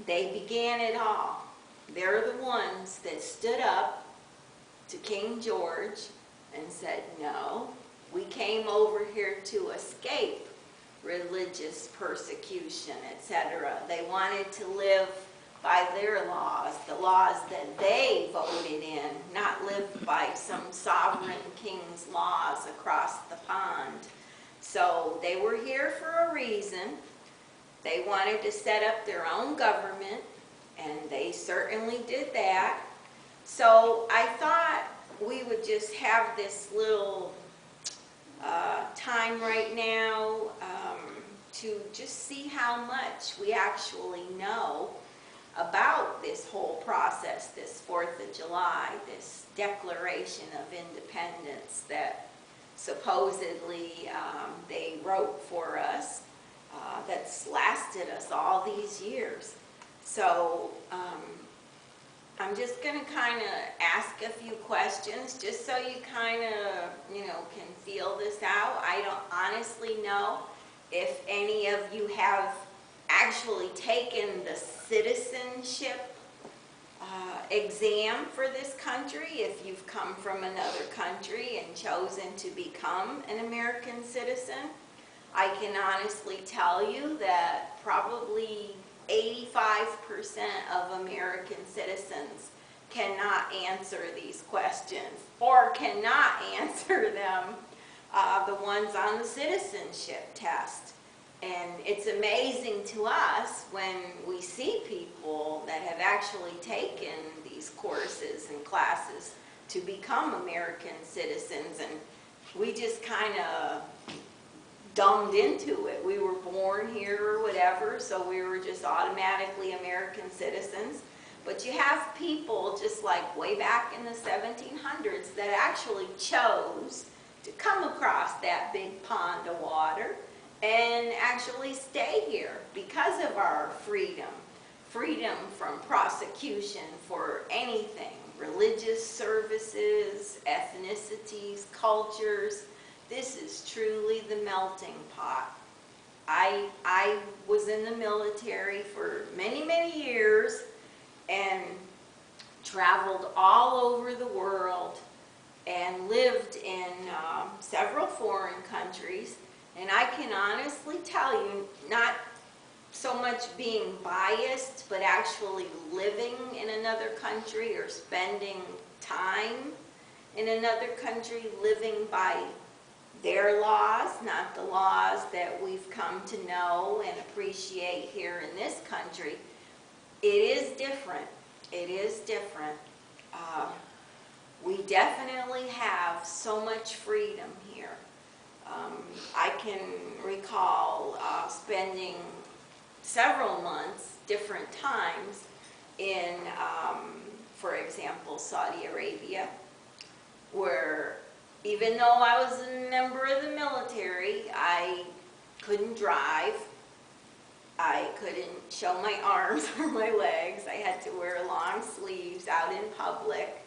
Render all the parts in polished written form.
they began it all. They're the ones that stood up to King George and said, no, we came over here to escape religious persecution, etc. They wanted to live by their laws, the laws that they voted in, not live by some sovereign king's laws across the pond. So they were here for a reason. They wanted to set up their own government, and they certainly did that. So I thought we would just have this little time right now to just see how much we actually know about this whole process, this 4th of July, this Declaration of Independence that supposedly they wrote for us, that's lasted us all these years. So I'm just going to kind of ask a few questions just so you kind of, can feel this out. I don't honestly know if any of you have actually taken the citizenship exam for this country, if you've come from another country and chosen to become an American citizen. I can honestly tell you that probably 85% of American citizens cannot answer these questions or cannot answer them, the ones on the citizenship test. And it's amazing to us when we see people that have actually taken these courses and classes to become American citizens, and we just kind of dumbed into it. We were born here or whatever, so we were just automatically American citizens. But you have people just like way back in the 1700s that actually chose to come across that big pond of water and actually stay here because of our freedom. Freedom from prosecution for anything, religious services, ethnicities, cultures. This is truly the melting pot. I was in the military for many, many years and traveled all over the world and lived in several foreign countries. And I can honestly tell you, not so much being biased, but actually living in another country or spending time in another country, living by their laws, not the laws that we've come to know and appreciate here in this country. It is different. It is different. We definitely have so much freedom here. I can recall spending several months, different times, in, for example, Saudi Arabia, where even though I was a member of the military, I couldn't drive. I couldn't show my arms or my legs. I had to wear long sleeves out in public.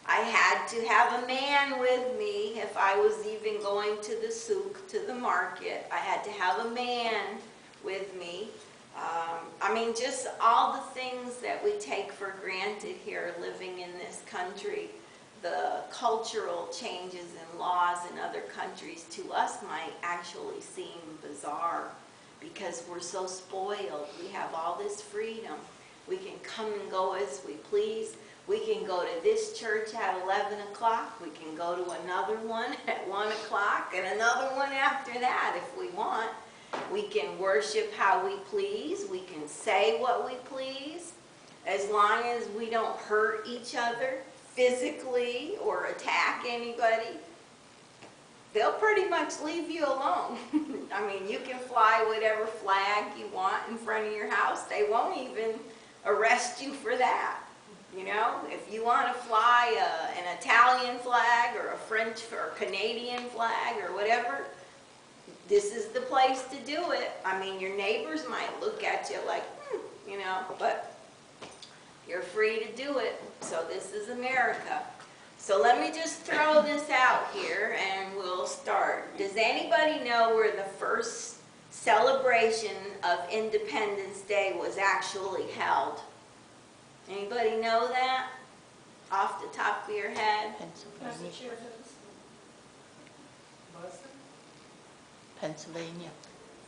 I had to have a man with me if I was even going to the souk, to the market. I had to have a man with me. I mean, just all the things that we take for granted here living in this country. The cultural changes and laws in other countries to us might actually seem bizarre because we're so spoiled. We have all this freedom. We can come and go as we please. We can go to this church at 11 o'clock. We can go to another one at 1 o'clock and another one after that if we want. We can worship how we please. We can say what we please as long as we don't hurt each other physically or attack anybody. They'll pretty much leave you alone. I mean, you can fly whatever flag you want in front of your house. They won't even arrest you for that. You know, if you want to fly an Italian flag or a French or Canadian flag or whatever, this is the place to do it. I mean, your neighbors might look at you like, you know, but you're free to do it. So this is America. So let me just throw this out here and we'll start. Does anybody know where the first celebration of Independence Day was actually held? Anybody know that off the top of your head? Pennsylvania. Pennsylvania.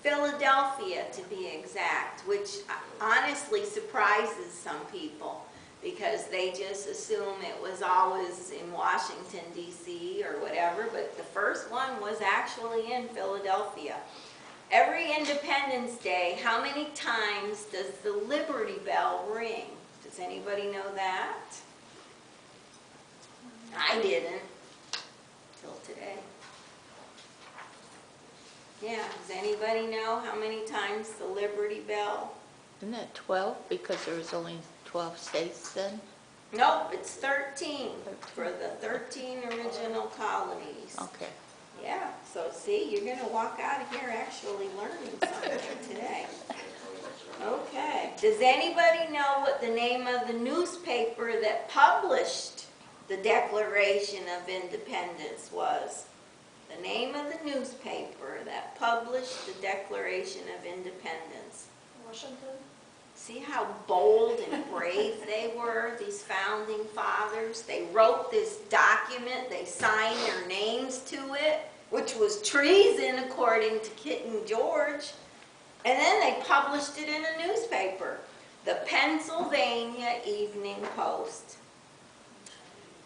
Philadelphia, to be exact, which honestly surprises some people because they just assume it was always in Washington, D.C. or whatever, but the first one was actually in Philadelphia. Every Independence Day, how many times does the Liberty Bell ring? Does anybody know that? I didn't till today. Yeah, does anybody know how many times the Liberty Bell? Isn't that 12? Because there was only 12 states then? Nope, it's 13 for the 13 original colonies. Okay. Yeah, so see, you're going to walk out of here actually learning something today. Okay. Does anybody know what the name of the newspaper that published the Declaration of Independence was? The name of the newspaper that published the Declaration of Independence. Washington? See how bold and brave they were, these founding fathers? They wrote this document, they signed their names to it, which was treason according to King George. And then they published it in a newspaper, the Pennsylvania Evening Post.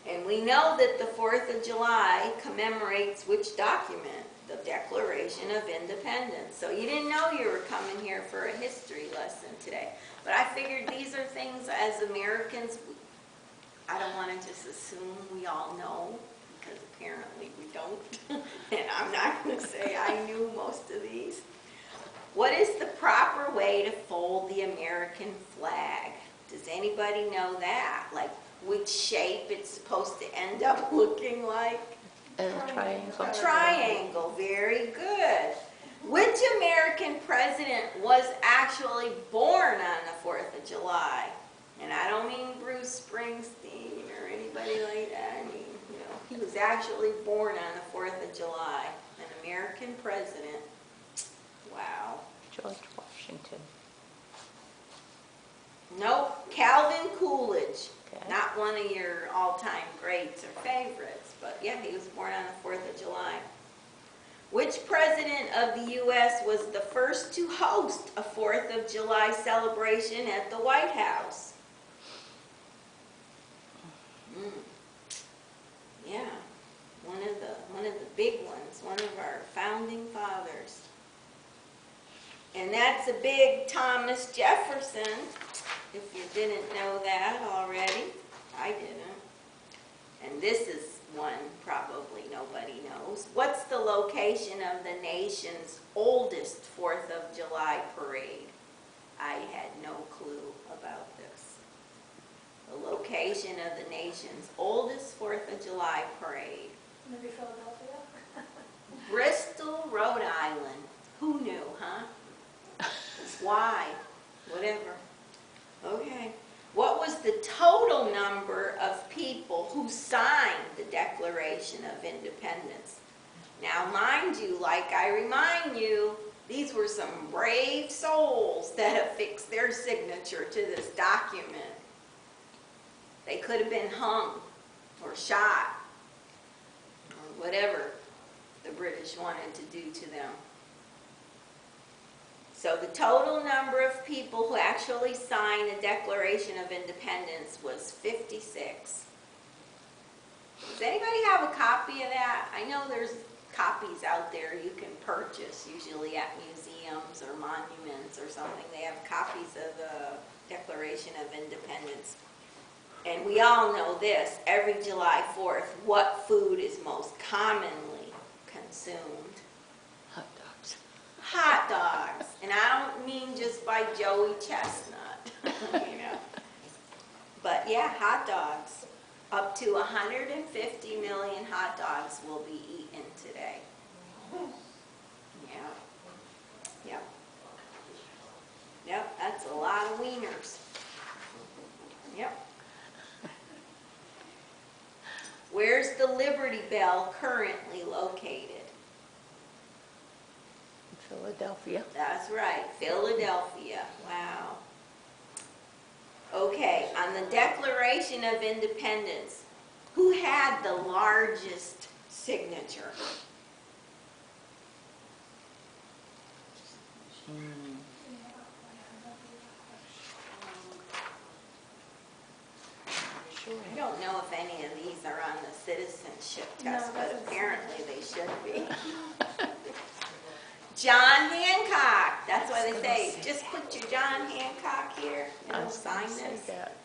And we know that the 4th of July commemorates which document? The Declaration of Independence. So you didn't know you were coming here for a history lesson today. But I figured these are things as Americans, I don't want to just assume we all know, because apparently we don't. And I'm not going to say I knew most of these. What is the proper way to fold the American flag? Does anybody know that? Like which shape it's supposed to end up looking like? And a triangle. A triangle, very good. Which American president was actually born on the 4th of July? And I don't mean Bruce Springsteen or anybody like that. I mean, you know, he was actually born on the 4th of July. An American president. Wow. George Washington. Nope, Calvin Coolidge. Okay. Not one of your all-time greats or favorites, but yeah, he was born on the 4th of July. Which president of the U.S. was the first to host a 4th of July celebration at the White House? Yeah, one of the big ones, one of our founding fathers. And that's a big Thomas Jefferson, if you didn't know that already. I didn't. And this is one probably nobody knows. What's the location of the nation's oldest 4th of July parade? I had no clue about this. The location of the nation's oldest 4th of July parade. Maybe Philadelphia? Bristol, Rhode Island. Who knew, huh? Why? Whatever. Okay. What was the total number of people who signed the Declaration of Independence? Now, mind you, like I remind you, these were some brave souls that affixed their signature to this document. They could have been hung or shot or whatever the British wanted to do to them. So the total number of people who actually signed the Declaration of Independence was 56. Does anybody have a copy of that? I know there's copies out there you can purchase, usually at museums or monuments or something. They have copies of the Declaration of Independence. And we all know this, every July 4th, what food is most commonly consumed? Hot dogs. Hot dogs. And I don't mean just by Joey Chestnut, you know. But yeah, hot dogs. Up to 150 million hot dogs will be eaten today. Yeah. Yep. Yep, that's a lot of wieners. Yep. Where's the Liberty Bell currently located? Philadelphia. That's right, Philadelphia. Wow. Okay, on the Declaration of Independence, who had the largest signature? I don't know if any of these are on the citizenship test, No, it but doesn't say. apparently they should be. John Hancock, that's why they say, just put your John Hancock here and I we'll was gonna sign say this. that.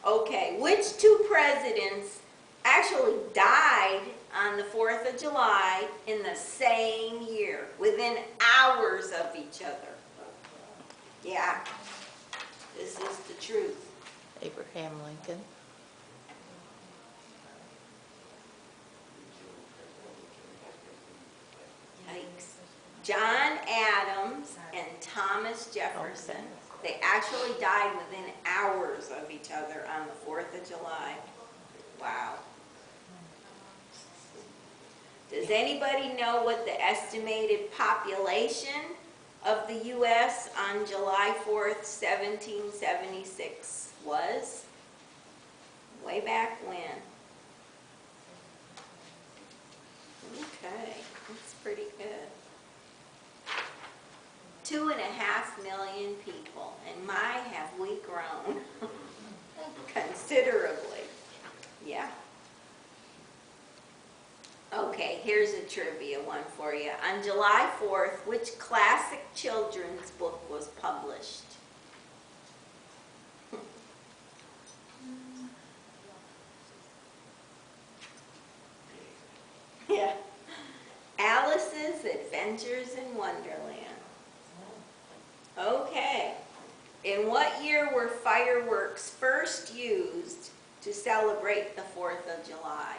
Okay, which two presidents actually died on the 4th of July in the same year, within hours of each other? Yeah, this is the truth. Abraham Lincoln. Yikes. John Adams and Thomas Jefferson. They actually died within hours of each other on the 4th of July. Wow. Does anybody know what the estimated population of the U.S. on July 4th, 1776 was? Way back when. Okay, that's pretty good. 2.5 million people, and my, have we grown considerably. Yeah. Okay, here's a trivia one for you. On July 4th, which classic children's book was published? Yeah. Alice's Adventures in Wonderland. Okay. In what year were fireworks first used to celebrate the 4th of July?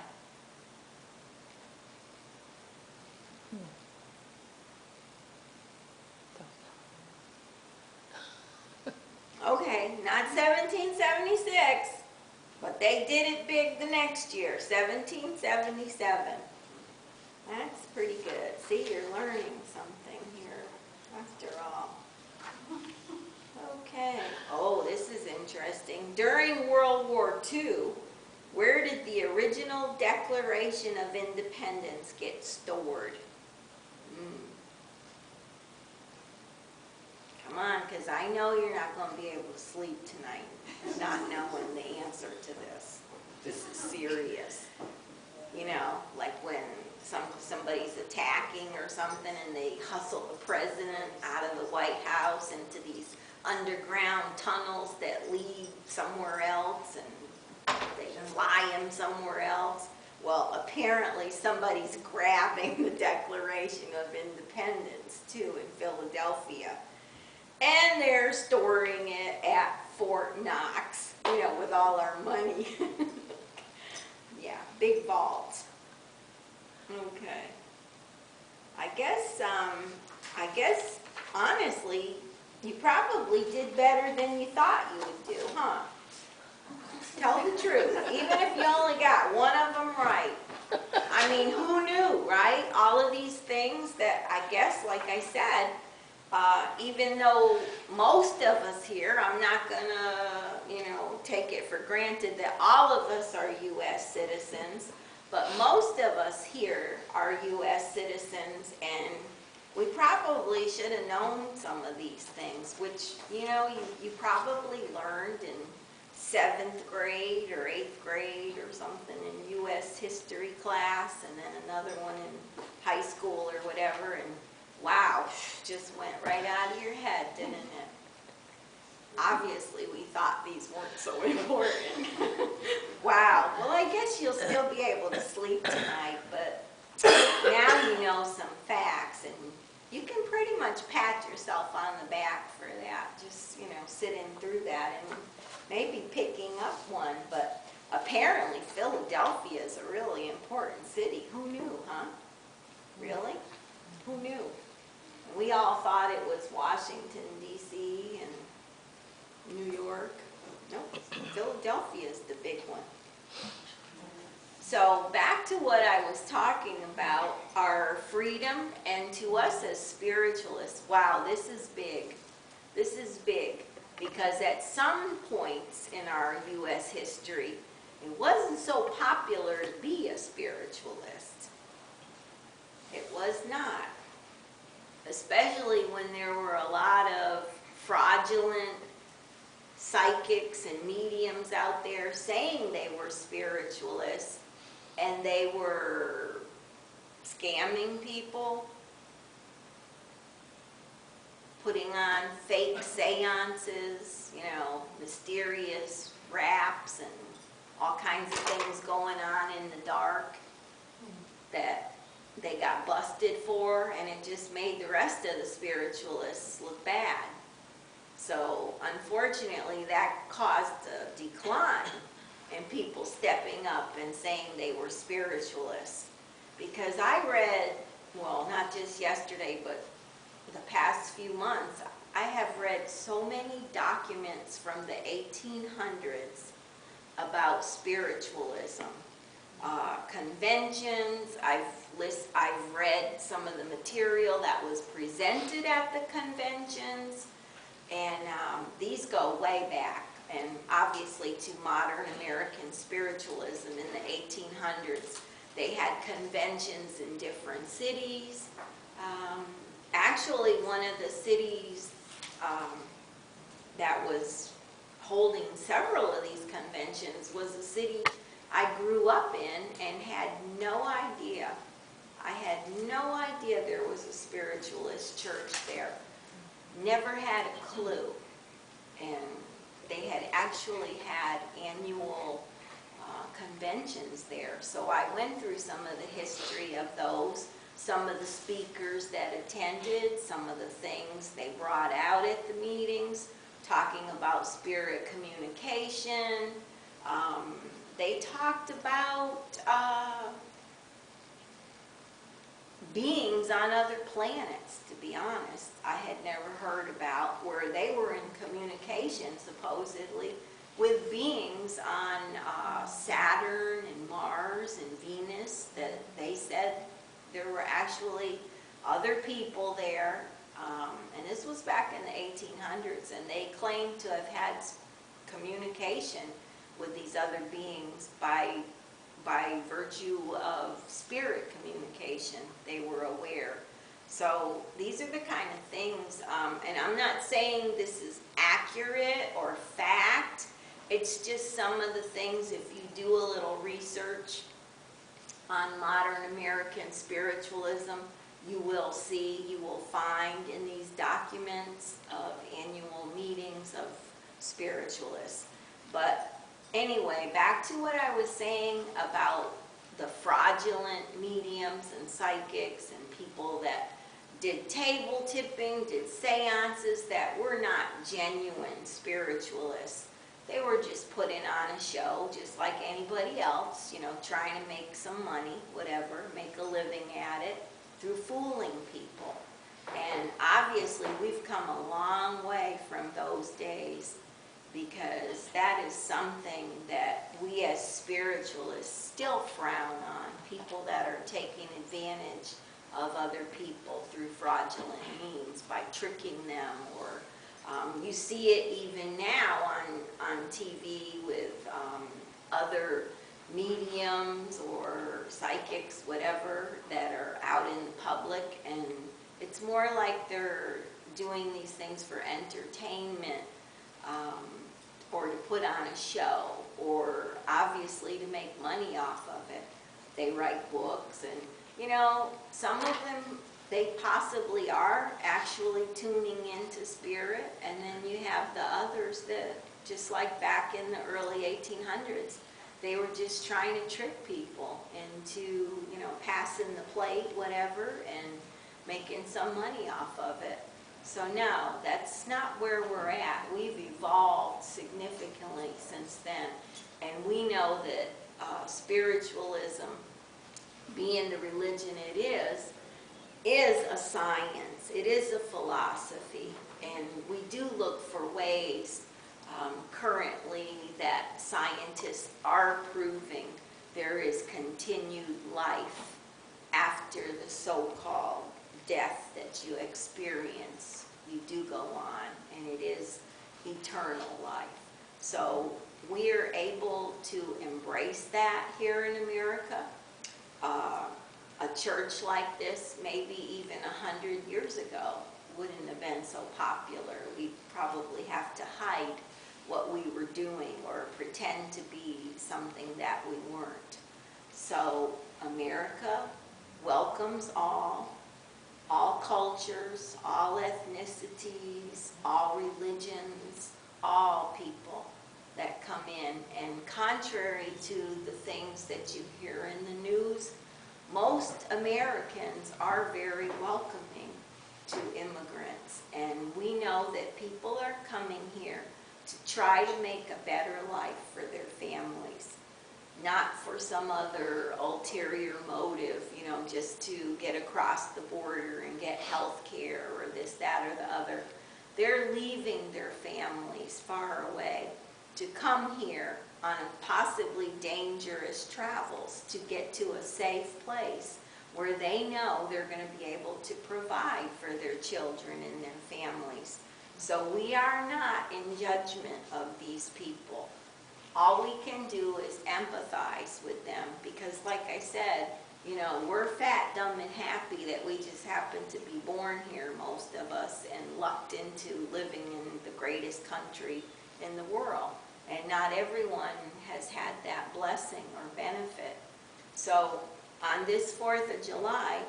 Okay, not 1776, but they did it big the next year, 1777. That's pretty good. See, you're learning something here after all. Okay. Oh, this is interesting. During World War II, where did the original Declaration of Independence get stored? Come on, because I know you're not going to be able to sleep tonight not knowing the answer to this. This is serious. You know, like when somebody's attacking or something and they hustle the president out of the White House into these underground tunnels that lead somewhere else and they fly him somewhere else. Well, apparently somebody's grabbing the Declaration of Independence too in Philadelphia. And they're storing it at Fort Knox, you know, with all our money. Yeah, big vaults. Okay. I guess, honestly, you probably did better than you thought you would do, huh? Tell the truth, even if you only got one of them right. I mean, who knew, right? All of these things that I guess, like I said, even though most of us here, I'm not gonna, take it for granted that all of us are U.S. citizens, but most of us here are U.S. citizens, and we probably should have known some of these things, which, you probably learned in 7th grade or 8th grade or something in U.S. history class, and then another one in high school or whatever, and wow, just went right out of your head, didn't it? Obviously, we thought these weren't so important. Wow, well, I guess you'll still be able to sleep tonight, but now you know some facts, and you can pretty much pat yourself on the back for that, just, sitting through that and maybe picking up one, but apparently Philadelphia is a really important city. Who knew, huh? Really? Who knew? We all thought it was Washington, D.C. and New York. Nope, Philadelphia is the big one. So back to what I was talking about, our freedom, and to us as spiritualists, wow, this is big. This is big because at some points in our U.S. history, it wasn't so popular to be a spiritualist. It was not. Especially when there were a lot of fraudulent psychics and mediums out there saying they were spiritualists, and they were scamming people, putting on fake seances, you know, mysterious raps and all kinds of things going on in the dark that they got busted for, and it just made the rest of the spiritualists look bad. So unfortunately, that caused a decline in people stepping up and saying they were spiritualists. Because I read, well, not just yesterday, but the past few months, I have read so many documents from the 1800s about spiritualism. Conventions, I've read some of the material that was presented at the conventions, and these go way back, and obviously to modern American spiritualism in the 1800s. They had conventions in different cities. Actually, one of the cities that was holding several of these conventions was a city I grew up in and had no idea. I had no idea there was a spiritualist church there. Never had a clue. And they had actually had annual conventions there. So I went through some of the history of those, some of the speakers that attended, some of the things they brought out at the meetings, talking about spirit communication. They talked about beings on other planets, to be honest. I had never heard about where they were in communication, supposedly, with beings on Saturn and Mars and Venus, that they said there were actually other people there. And this was back in the 1800s, and they claimed to have had communication with these other beings by virtue of spirit communication. They were aware. So these are the kind of things, and I'm not saying this is accurate or fact. It's just some of the things, if you do a little research on modern American spiritualism, you will see, you will find in these documents of annual meetings of spiritualists. But anyway, back to what I was saying about the fraudulent mediums and psychics and people that did table tipping, did seances that were not genuine spiritualists. They were just putting on a show just like anybody else, you know, trying to make some money, whatever, make a living at it through fooling people. And obviously we've come a long way from those days, because that is something that we as spiritualists still frown on, people that are taking advantage of other people through fraudulent means by tricking them, or you see it even now on TV with other mediums or psychics, whatever, that are out in the public, and it's more like they're doing these things for entertainment, or to put on a show, or obviously to make money off of it. They write books, and you know, some of them, they possibly are actually tuning into spirit, and then you have the others that, just like back in the early 1800s, they were just trying to trick people into, you know, passing the plate, whatever, and making some money off of it. So no, that's not where we're at. We've evolved significantly since then, and we know that spiritualism, being the religion it is a science. It is a philosophy, and we do look for ways currently that scientists are proving there is continued life after the so-called death that you experience. You do go on, and it is eternal life. So we are able to embrace that here in America. A church like this, maybe even 100 years ago, wouldn't have been so popular. We'd probably have to hide what we were doing or pretend to be something that we weren't. So America welcomes all cultures, all ethnicities, all religions, all people that come in. And contrary to the things that you hear in the news, most Americans are very welcoming to immigrants. And we know that people are coming here to try to make a better life for their families, not for some other ulterior motive, you know, just to get across the border and get health care or this, that, or the other. They're leaving their families far away to come here on possibly dangerous travels to get to a safe place where they know they're going to be able to provide for their children and their families. So we are not in judgment of these people. All we can do is empathize with them because, like I said, you know, we're fat, dumb, and happy that we just happen to be born here, most of us, and lucked into living in the greatest country in the world. And not everyone has had that blessing or benefit. So on this 4th of July,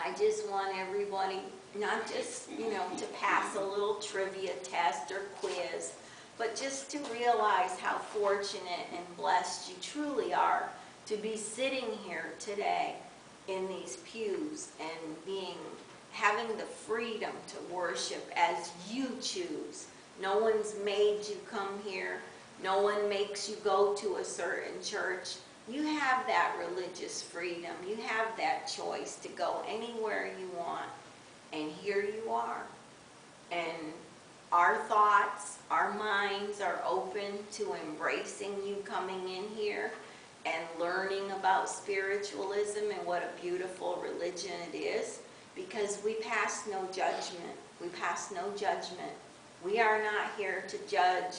I just want everybody not just, you know, to pass a little trivia test or quiz, but just to realize how fortunate and blessed you truly are to be sitting here today in these pews and having the freedom to worship as you choose. No one's made you come here. No one makes you go to a certain church. You have that religious freedom. You have that choice to go anywhere you want. And here you are. And our thoughts, our minds are open to embracing you coming in here and learning about spiritualism and what a beautiful religion it is, because we pass no judgment. We pass no judgment. We are not here to judge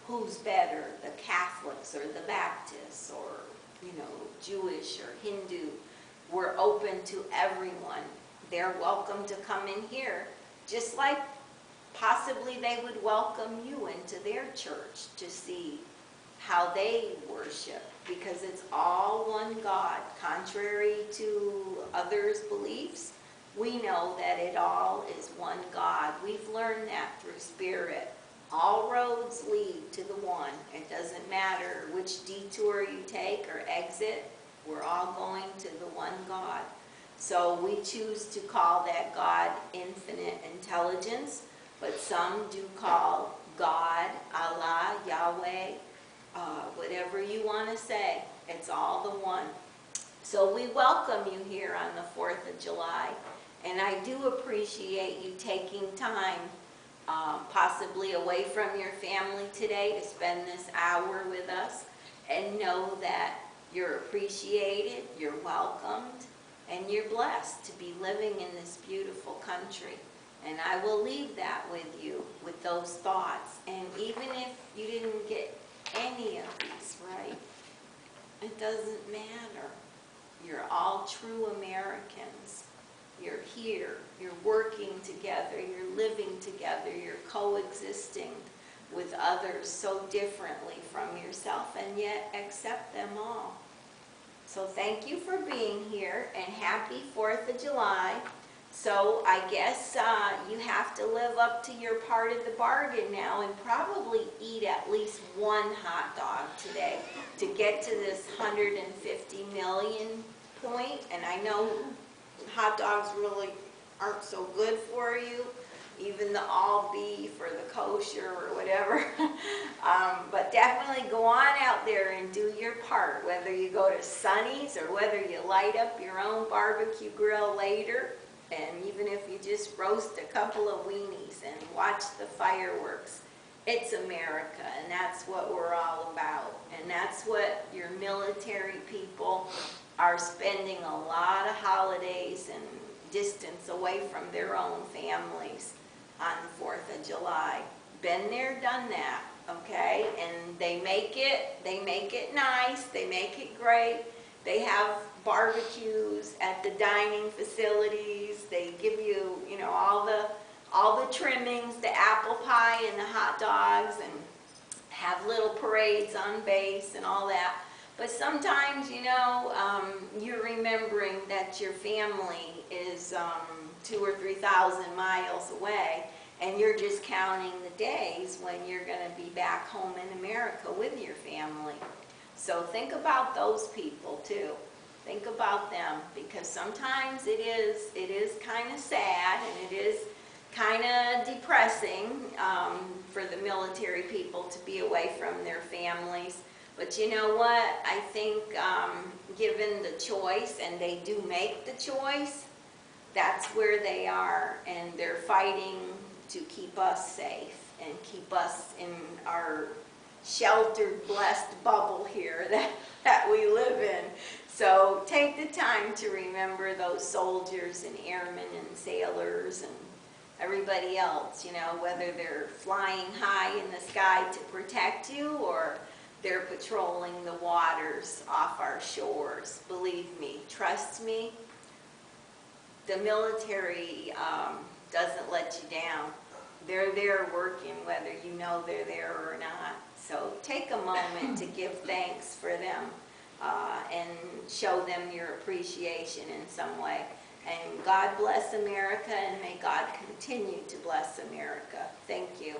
who's better, the Catholics or the Baptists or, you know, Jewish or Hindu. We're open to everyone. They're welcome to come in here, just like possibly they would welcome you into their church to see how they worship, because it's all one God. Contrary to others' beliefs, we know that it all is one God. We've learned that through Spirit. All roads lead to the one. It doesn't matter which detour you take or exit, we're all going to the one God. So we choose to call that God infinite intelligence, but some do call God, Allah, Yahweh, whatever you want to say. It's all the one. So we welcome you here on the 4th of July, and I do appreciate you taking time, possibly away from your family today, to spend this hour with us, and know that you're appreciated, you're welcomed, and you're blessed to be living in this beautiful country. And I will leave that with you, with those thoughts. And even if you didn't get any of these right, it doesn't matter. You're all true Americans. You're here, you're working together, you're living together, you're coexisting with others so differently from yourself, and yet accept them all. So thank you for being here, and happy 4th of July. So I guess you have to live up to your part of the bargain now and probably eat at least one hot dog today to get to this 150 million point. And I know hot dogs really aren't so good for you, even the all beef or the kosher or whatever. But definitely go on out there and do your part, whether you go to Sonny's or whether you light up your own barbecue grill later. And even if you just roast a couple of weenies and watch the fireworks, it's America, and that's what we're all about. And that's what your military people are spending a lot of holidays and distance away from their own families on the 4th of July. Been there, done that, okay? And they make it nice, they make it great. They have barbecues at the dining facilities. They give you, you know, all the trimmings, the apple pie and the hot dogs, and have little parades on base and all that. But sometimes, you know, you're remembering that your family is 2,000 or 3,000 miles away, and you're just counting the days when you're going to be back home in America with your family. So think about those people too. Think about them, because sometimes it is kind of sad and it is kind of depressing for the military people to be away from their families. But you know what? I think given the choice, and they do make the choice, that's where they are, and they're fighting to keep us safe and keep us in our sheltered, blessed bubble here that we live in. So take the time to remember those soldiers and airmen and sailors and everybody else, you know, whether they're flying high in the sky to protect you or they're patrolling the waters off our shores. Believe me, trust me, the military doesn't let you down. They're there working whether you know they're there or not. So take a moment to give thanks for them and show them your appreciation in some way. And God bless America, and may God continue to bless America. Thank you.